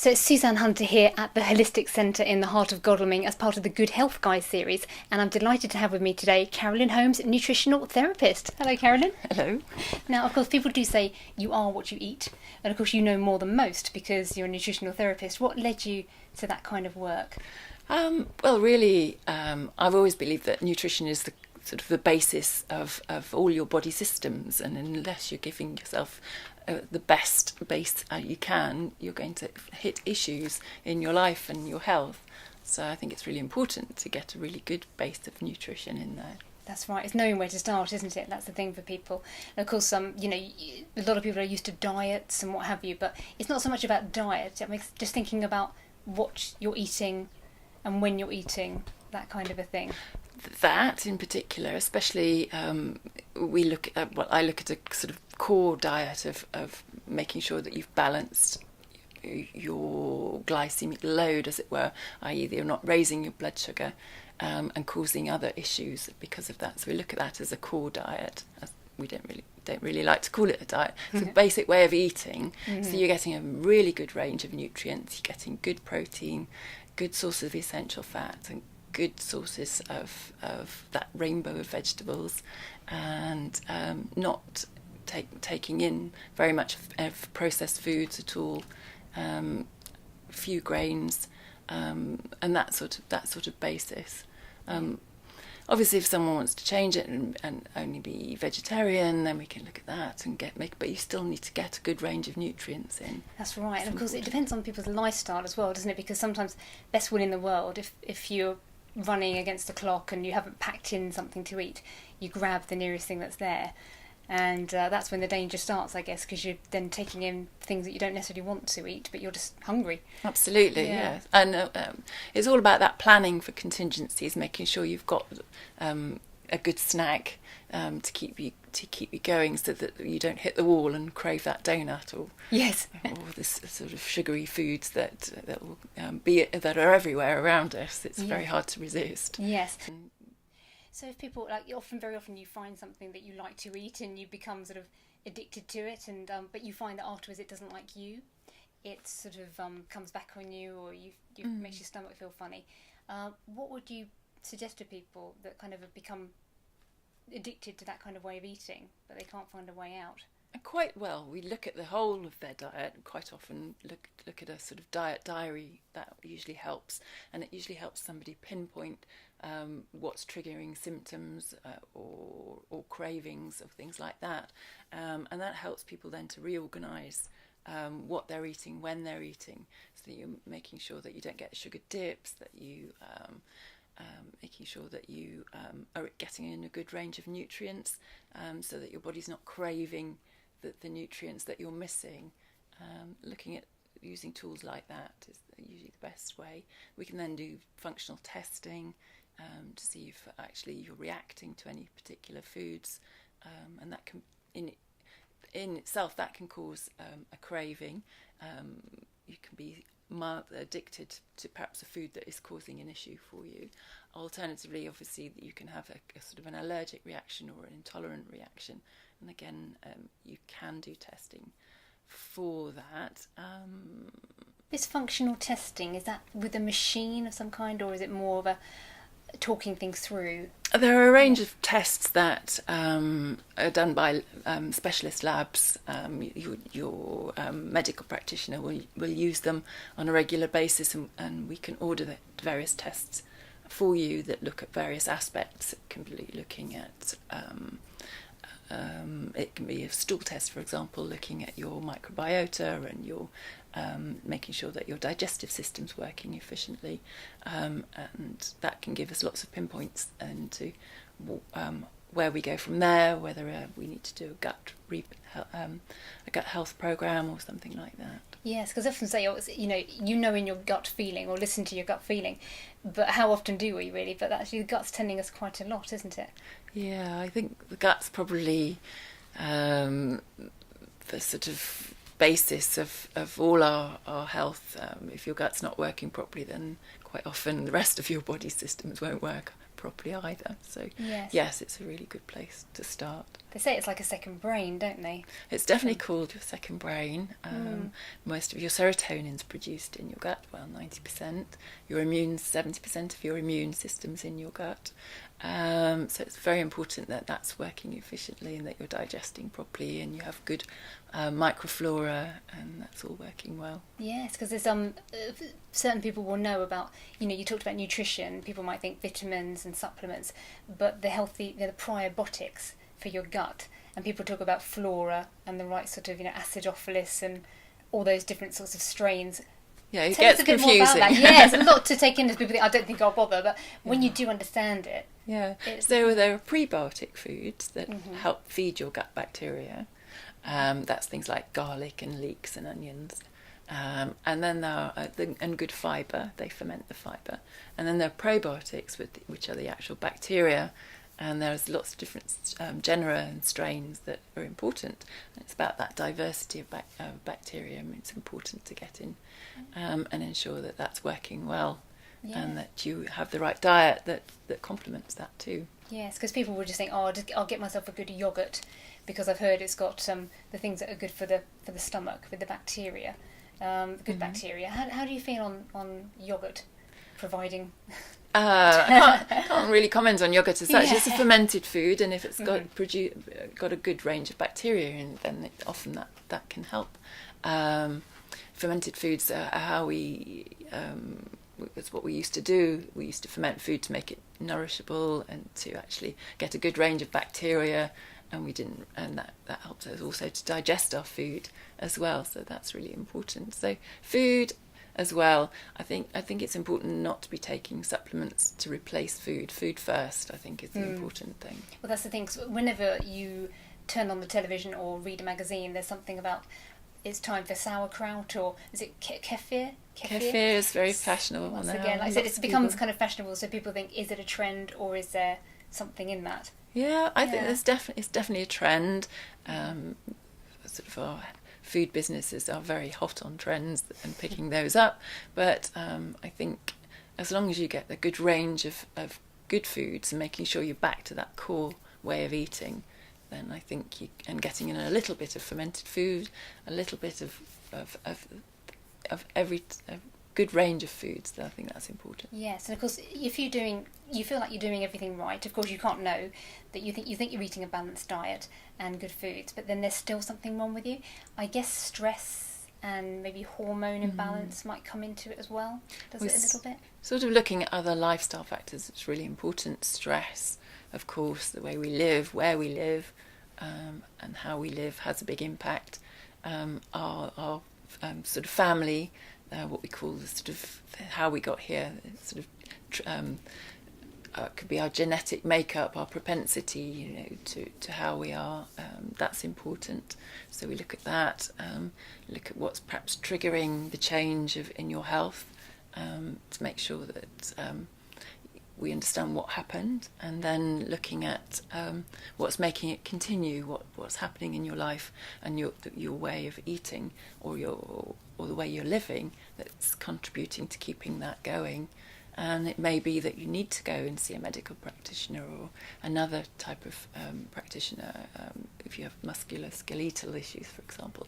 So it's Suzanne Hunter here at the Holistic Centre in the heart of Godalming as part of the Good Health Guys series, and I'm delighted to have with me today Carolyn Holmes, nutritional therapist. Hello, Carolyn. Hello. Now, of course, people do say you are what you eat, and of course you know more than most because you're a nutritional therapist. What led you to that kind of work? I've always believed that nutrition is the sort of the basis of all your body systems, and unless you're giving yourself the best base you can, you're going to hit issues in your life and your health. So I think it's really important to get a really good base of nutrition in there. That's right. It's knowing where to start, isn't it? That's the thing for people. And of course, a lot of people are used to diets and what have you, but it's not so much about diet. It's just thinking about what you're eating and when you're eating, that kind of a thing. That in particular, especially we look at I look at a sort of core diet of making sure that you've balanced your glycemic load, as it were, i.e. you're not raising your blood sugar and causing other issues because of that. So we look at that as a core diet. We don't really like to call it a diet. It's a basic way of eating. Mm-hmm. So you're getting a really good range of nutrients. You're getting good protein, good sources of essential fat, and good sources of that rainbow of vegetables, and not taking in very much of processed foods at all, few grains, and that sort of basis. Obviously, if someone wants to change it and only be vegetarian, then we can look at that and but you still need to get a good range of nutrients in. That's right, and of course it depends on people's lifestyle as well, doesn't it? Because sometimes, best will in the world, if you're running against the clock and you haven't packed in something to eat, you grab the nearest thing that's there, and that's when the danger starts, I guess, because you're then taking in things that you don't necessarily want to eat, but you're just hungry. Absolutely, yeah. And it's all about that planning for contingencies, making sure you've got a good snack to keep you going, so that you don't hit the wall and crave that donut or this sort of sugary foods that will that are everywhere around us. It's very hard to resist. Yes. So if people very often you find something that you like to eat and you become sort of addicted to it, and but you find that afterwards it doesn't like you. It sort of comes back on you, or you makes your stomach feel funny. What would you suggest to people that kind of have become addicted to that kind of way of eating, but they can't find a way out? Quite well, we look at the whole of their diet, and quite often look at a sort of diet diary. That usually helps, and it usually helps somebody pinpoint what's triggering symptoms or cravings of things like that, and that helps people then to reorganise what they're eating, when they're eating, so that you're making sure that you don't get sugar dips, that you making sure that you are getting in a good range of nutrients, so that your body's not craving the nutrients that you're missing. Looking at using tools like that is usually the best way. We can then do functional testing to see if actually you're reacting to any particular foods, and that can in itself that can cause a craving. You can be addicted to perhaps a food that is causing an issue for you. Alternatively, obviously, you can have a sort of an allergic reaction or an intolerant reaction, and again, you can do testing for that. This functional testing, is that with a machine of some kind, or is it more of a talking things through? There are a range of tests that are done by specialist labs. Your medical practitioner will use them on a regular basis, and we can order the various tests for you that look at various aspects. It can be looking at it can be a stool test, for example, looking at your microbiota and your making sure that your digestive system's working efficiently, and that can give us lots of pinpoints into where we go from there, whether we need to do a gut health program or something like that. Yes, because I often say, you know in your gut feeling, or listen to your gut feeling, but how often do we really? But actually the gut's telling us quite a lot, isn't it? Yeah, I think the gut's probably the sort of basis of all our health. If your gut's not working properly, then quite often the rest of your body systems won't work properly either. So yes, it's a really good place to start. They say it's like a second brain, don't they? It's definitely called your second brain. Most of your serotonin's produced in your gut, well, 90%. Your 70% of your immune system's in your gut. So it's very important that that's working efficiently and that you're digesting properly and you have good microflora and that's all working well. Yes, because there's certain people will know about, you talked about nutrition. People might think vitamins and supplements, but the probiotics for your gut, and people talk about flora and the right sort of acidophilus and all those different sorts of strains. Yeah, it Tell us gets a bit confusing. more about that. Yeah, it's a lot to take in as people think, I don't think I'll bother, but when you do understand it. Yeah, so there are prebiotic foods that help feed your gut bacteria. That's things like garlic and leeks and onions. And then there are and good fibre, they ferment the fibre. And then there are probiotics, which are the actual bacteria. And there's lots of different genera and strains that are important. And it's about that diversity of bacteria. I mean, it's important to get in and ensure that that's working well. Yeah. And that you have the right diet that complements that too. Yes, because people will just think, I'll get myself a good yogurt because I've heard it's got the things that are good for the stomach with the bacteria, good bacteria. How do you feel on yogurt providing? I can't really comment on yogurt as such. Yeah. It's a fermented food, and if it's got a good range of bacteria in, then often that can help. Fermented foods are how it's what we used to do. We used to ferment food to make it nourishable and to actually get a good range of bacteria, and that helps us also to digest our food as well. So that's really important. So food as well. I think it's important not to be taking supplements to replace food. Food first, I think, is the important thing. Well, that's the thing. 'Cause whenever you turn on the television or read a magazine, there's something about it's time for sauerkraut, or is it kefir? Kefir is very fashionable. Once again, like I said, it becomes kind of fashionable. So people think, is it a trend or is there something in that? Yeah, I think it's definitely a trend. Sort of our food businesses are very hot on trends and picking those up, but I think as long as you get a good range of good foods and making sure you're back to that core way of eating, then I think and getting in a little bit of fermented food, a little bit of every good range of foods, I think that's important. Yes, and of course, if you feel like you're doing everything right, of course you can't know that you think you're eating a balanced diet and good foods, but then there's still something wrong with you. I guess stress and maybe hormone imbalance might come into it as well. Does it a little bit? Sort of looking at other lifestyle factors, it's really important. Stress, of course, the way we live, where we live, and how we live has a big impact. Our sort of family, what we call the sort of how we got here, sort of could be our genetic makeup, our propensity, to how we are. That's important. So we look at that, look at what's perhaps triggering the change in your health, to make sure that we understand what happened, and then looking at what's making it continue, what's happening in your life and your way of eating or the way you're living that's contributing to keeping that going. And it may be that you need to go and see a medical practitioner or another type of practitioner if you have musculoskeletal issues, for example.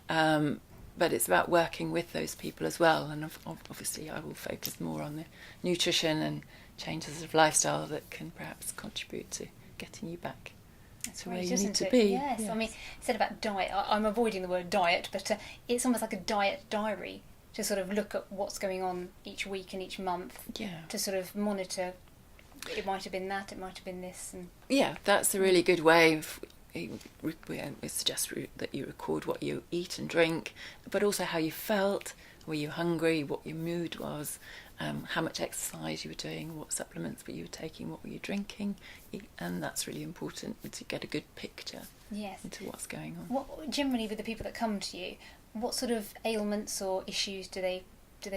But it's about working with those people as well. And obviously I will focus more on the nutrition and changes of lifestyle that can perhaps contribute to getting you back to where you need to be. Yes. I mean, instead about diet, I'm avoiding the word diet, but it's almost like a diet diary, to sort of look at what's going on each week and each month, to sort of monitor. It might have been that, it might have been this. And yeah, that's a really good way. We suggest that you record what you eat and drink, but also how you felt. Were you hungry? What your mood was? How much exercise you were doing? What supplements were you taking? What were you drinking? And that's really important to get a good picture into what's going on. What generally with the people that come to you, what sort of ailments or issues do they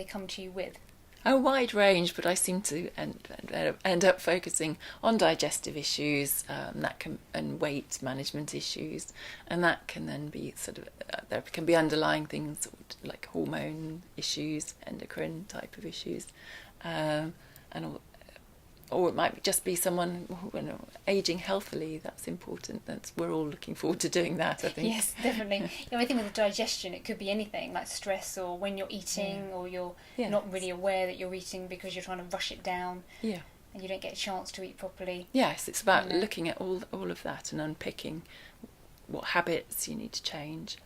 come to you with? A wide range, but I seem to end up focusing on digestive issues, and weight management issues, and that can then be sort of there can be underlying things like hormone issues, endocrine type of issues, and or it might just be someone aging healthily. That's important. We're all looking forward to doing that, I think. Yes, definitely. I think with the digestion, it could be anything like stress, or when you're eating, or you're not really aware that you're eating because you're trying to rush it down. Yeah. And you don't get a chance to eat properly. Yes, it's about looking at all of that and unpicking what habits you need to change,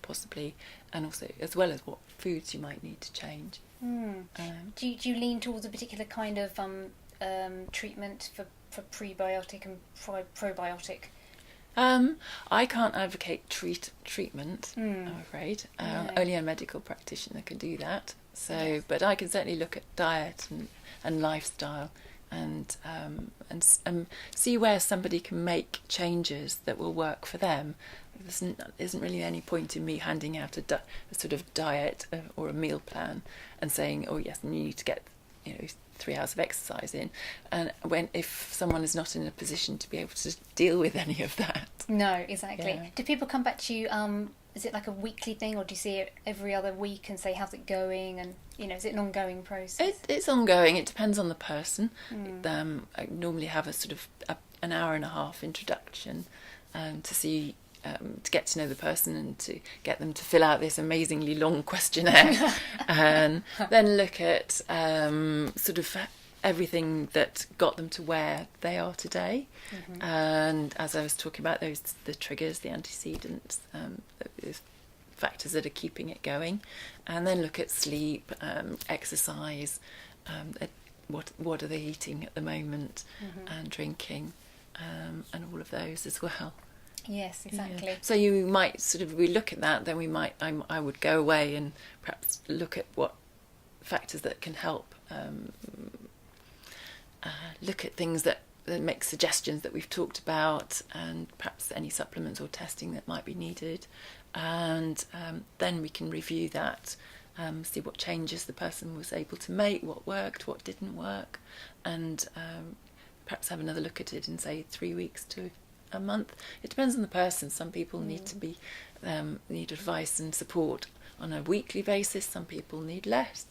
possibly, and also as well as what foods you might need to change. Do you lean towards a particular kind of treatment for prebiotic and probiotic? I can't advocate treatment, I'm afraid. Only a medical practitioner can do that. So, but I can certainly look at diet and lifestyle, and see where somebody can make changes that will work for them. There isn't really any point in me handing out a sort of diet or a meal plan and saying, oh yes, and you need to get 3 hours of exercise in, and if someone is not in a position to be able to deal with any of that. No, exactly. Yeah. Do people come back to you? Is it like a weekly thing, or do you see it every other week and say, how's it going? And is it an ongoing process? It's ongoing. It depends on the person. I normally have a sort of an hour and a half introduction to see. To get to know the person and to get them to fill out this amazingly long questionnaire, and then look at sort of everything that got them to where they are today. And as I was talking about, the triggers, the antecedents, the factors that are keeping it going, and then look at sleep, exercise, what are they eating at the moment, and drinking, and all of those as well. Yes, exactly. Yeah. So you might we look at that, then I would go away and perhaps look at what factors that can help, look at things that make suggestions that we've talked about, and perhaps any supplements or testing that might be needed, and then we can review that, see what changes the person was able to make, what worked, what didn't work, and perhaps have another look at it in, say, 3 weeks to a month. It depends on the person. Some people need to be need advice and support on a weekly basis. Some people need less.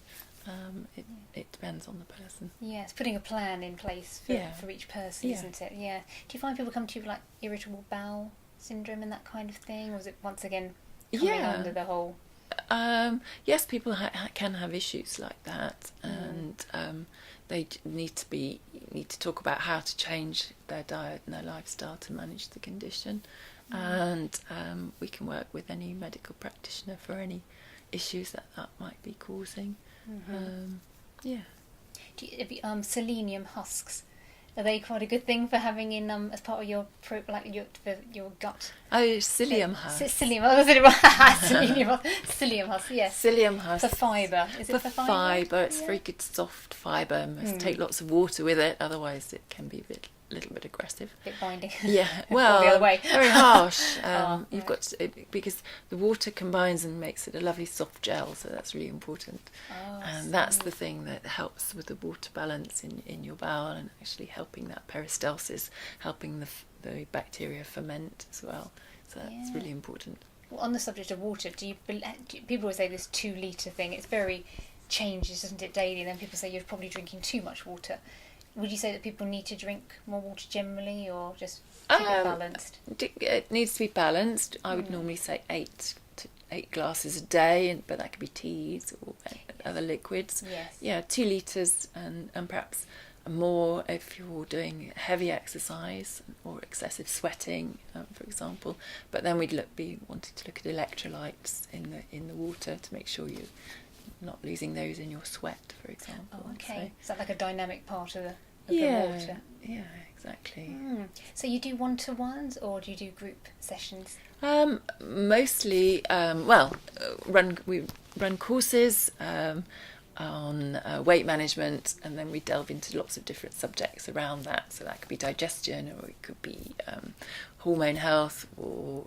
It depends on the person. Yes, putting a plan in place for each person, isn't it? Yeah. Do you find people come to you with like irritable bowel syndrome and that kind of thing, or is it once again coming under the whole? Yes, people can have issues like that, and they need to talk about how to change their diet and their lifestyle to manage the condition, and we can work with any medical practitioner for any issues that might be causing. Selenium husks, are they quite a good thing for having in as part of your your gut? Oh, psyllium husk. Psyllium. I was psyllium husk. Yes. Psyllium husk. For fibre. Is it for fibre? It's very good soft fibre. Must take lots of water with it, otherwise it can be a little bit aggressive. A bit binding. Yeah. Well, the other way. Very harsh. You've got to, because the water combines and makes it a lovely soft gel, so that's really important. And that's the thing that helps with the water balance in your bowel, and actually helping that peristalsis, helping the bacteria ferment as well. So that's really important. Well, on the subject of water, people always say this 2 litre thing? It's very changes, doesn't it, daily? And then people say you're probably drinking too much water. Would you say that people need to drink more water generally, or just keep it balanced? It needs to be balanced. I would normally say 8 glasses a day, but that could be teas or other liquids. Yes. Yeah, 2 litres and perhaps more if you're doing heavy exercise or excessive sweating, for example. But then we'd be wanting to look at electrolytes in the water to make sure you're not losing those in your sweat, for example. Oh, okay. So, is that like a dynamic part of the water? Yeah, exactly. So you do one-to-ones, or do you do group sessions? Mostly, we run courses on weight management, and then we delve into lots of different subjects around that. So that could be digestion, or it could be hormone health, or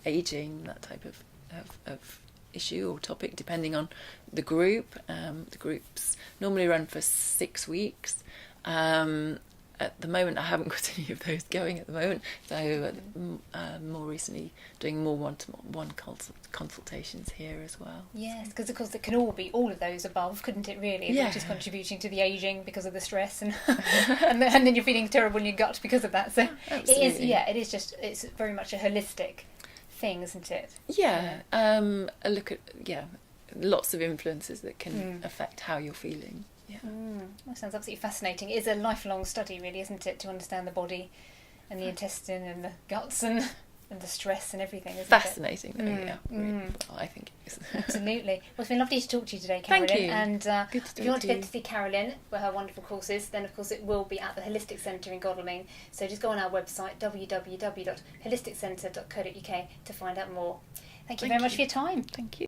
aging, that type of issue or topic, depending on the group. The groups normally run for 6 weeks, at the moment I haven't got any of those going at the moment. So more recently doing more one-to-one consultations here as well. Yes, because of course it can all be all of those above, couldn't it? Really, Yeah. which is contributing to the aging because of the stress, and and then you're feeling terrible in your gut because of that. So Absolutely. it is. Yeah, it is just. It's very much a holistic thing, isn't it? Yeah. A look at lots of influences that can affect how you're feeling. Yeah. That sounds absolutely fascinating. It is a lifelong study, really, isn't it, to understand the body and the intestine and the guts and the stress and everything, isn't Fascinating, though, yeah. Really, I think it is. Absolutely. Well, it's been lovely to talk to you today, Carolyn. Thank you. And Good to if you want to talk go to see Carolyn for her wonderful courses, then of course it will be at the Holistic Centre in Godalming. So just go on our website, www.holisticcentre.co.uk, to find out more. Thank you very much for your time. Thank you.